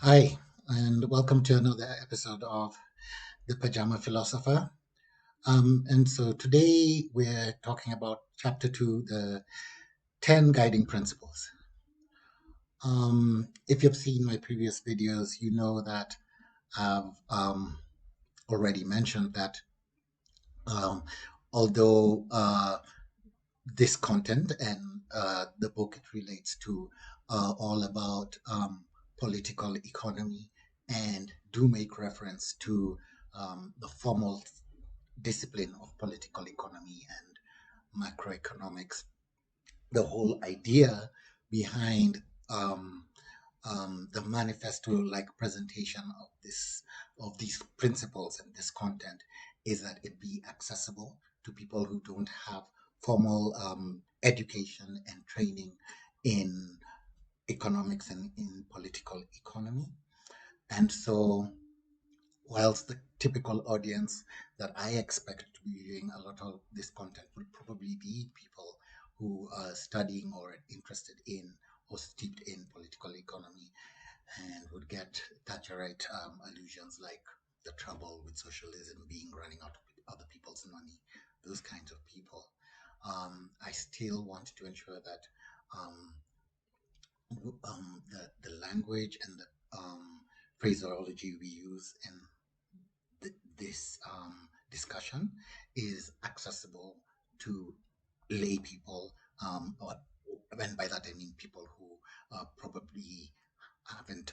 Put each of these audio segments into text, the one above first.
Hi, and welcome to another episode of The Pajama Philosopher. And so today we're talking about chapter two, the 10 guiding principles. If you've seen my previous videos, you know that I've already mentioned that um, although this content and the book it relates to all about political economy and do make reference to the formal discipline of political economy and macroeconomics. The whole idea behind the manifesto-like presentation of these principles and this content is that it be accessible to people who don't have formal education and training in economics and in political economy. And so whilst the typical audience that I expect to be viewing a lot of this content would probably be people who are studying or interested in or steeped in political economy and would get Thatcherite allusions like the trouble with socialism being running out of other people's money, those kinds of people. I still want to ensure that um, the language and the phraseology we use in this discussion is accessible to lay people, and by that I mean people who probably haven't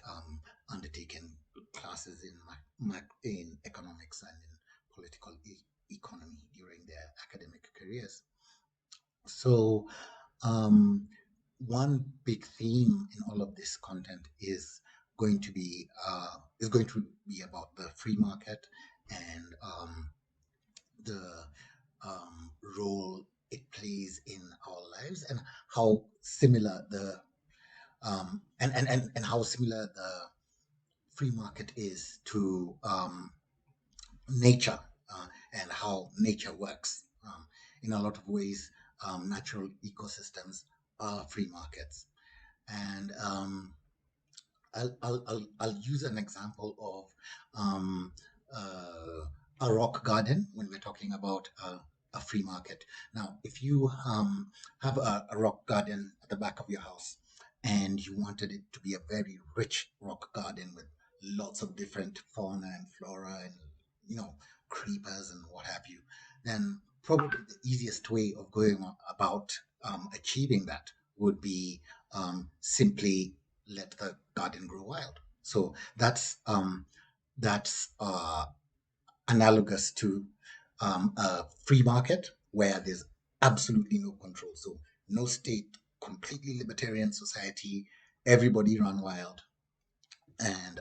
undertaken classes in in economics and in political economy during their academic careers. So, um, one big theme in all of this content is going to be about the free market and the role it plays in our lives and how similar the and how similar the free market is to nature and how nature works. In a lot of ways, natural ecosystems are free markets. And I'll use an example of a rock garden when we're talking about a free market. Now, if you have a rock garden at the back of your house and you wanted it to be a very rich rock garden with lots of different fauna and flora and creepers and what have you, then probably the easiest way of going about achieving that would be simply let the garden grow wild. So that's analogous to a free market where there's absolutely no control. So no state, completely libertarian society, everybody run wild, and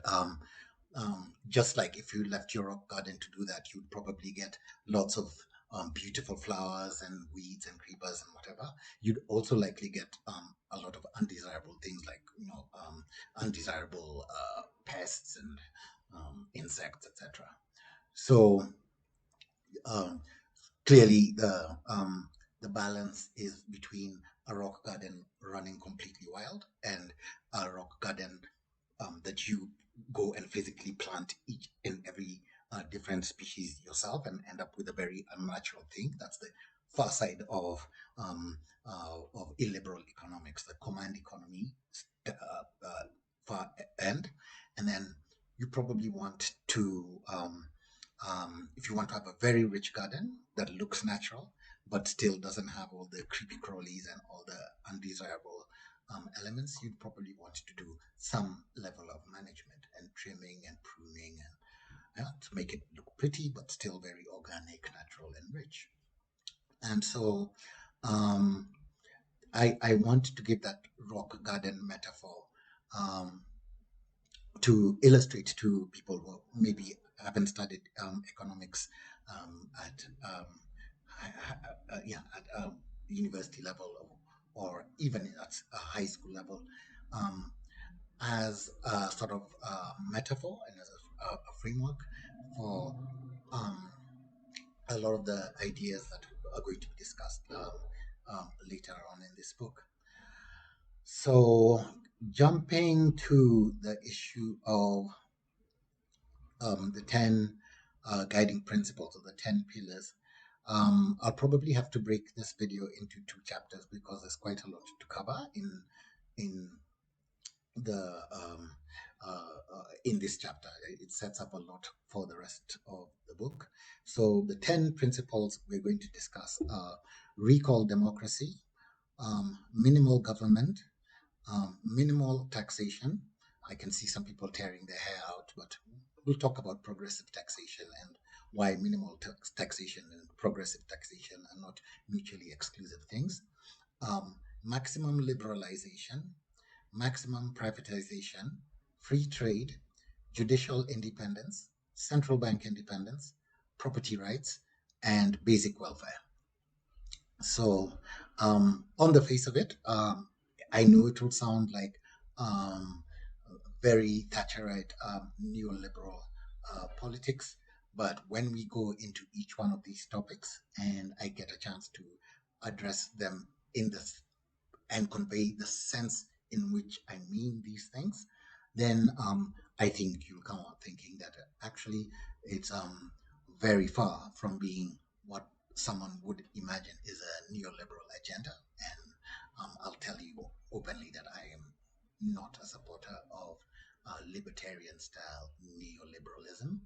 just like if you left your rock garden to do that, you'd probably get lots of beautiful flowers and weeds and creepers and whatever. You'd also likely get a lot of undesirable things like undesirable pests and insects, etc. So um, clearly, the balance is between a rock garden running completely wild and a rock garden that you go and physically plant each and every different species yourself and end up with a very unnatural thing. That's the far side of illiberal economics, the command economy far end. And then you probably want to, if you want to have a very rich garden that looks natural but still doesn't have all the creepy crawlies and all the undesirable elements, you'd probably want to do some level of management and trimming and pruning and to make it look pretty but still very organic, natural, and rich. And so um, I wanted to give that rock garden metaphor um, to illustrate to people who maybe haven't studied economics at at university level or even at a high school level, um, as a sort of metaphor and as a framework for um, a lot of the ideas that are going to be discussed later on in this book. So jumping to the issue of the 10 guiding principles or the 10 pillars, I'll probably have to break this video into two chapters because there's quite a lot to cover in the in this chapter. It sets up a lot for the rest of the book. So the 10 principles we're going to discuss are recall democracy, minimal government, minimal taxation. I can see some people tearing their hair out, but we'll talk about progressive taxation and why minimal taxation and progressive taxation are not mutually exclusive things. Maximum liberalization, maximum privatization, free trade, judicial independence, central bank independence, property rights, and basic welfare. So, on the face of it, I know it would sound like um, very Thatcherite neoliberal politics, but when we go into each one of these topics and I get a chance to address them in this and convey the sense in which I mean these things, then I think you'll come out thinking that actually it's very far from being what someone would imagine is a neoliberal agenda. And I'll tell you openly that I am not a supporter of libertarian style neoliberalism,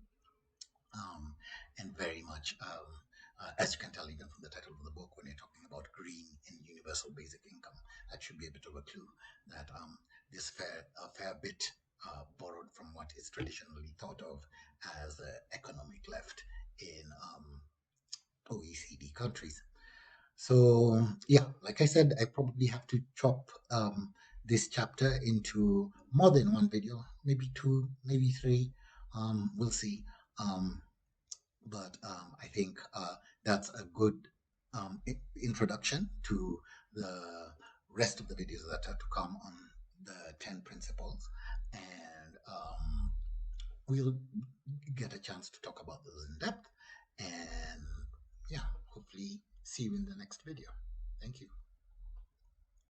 and very much, as you can tell even from the title of the book, when you're talking about green and universal basic income, that should be a bit of a clue that this a fair bit borrowed from what is traditionally thought of as the economic left in OECD countries. So yeah, like I said, I probably have to chop this chapter into more than one video, maybe two, maybe three. We'll see. But I think that's a good introduction to the rest of the videos that are to come on the 10 principles. And we'll get a chance to talk about those in depth. And yeah, hopefully see you in the next video. Thank you.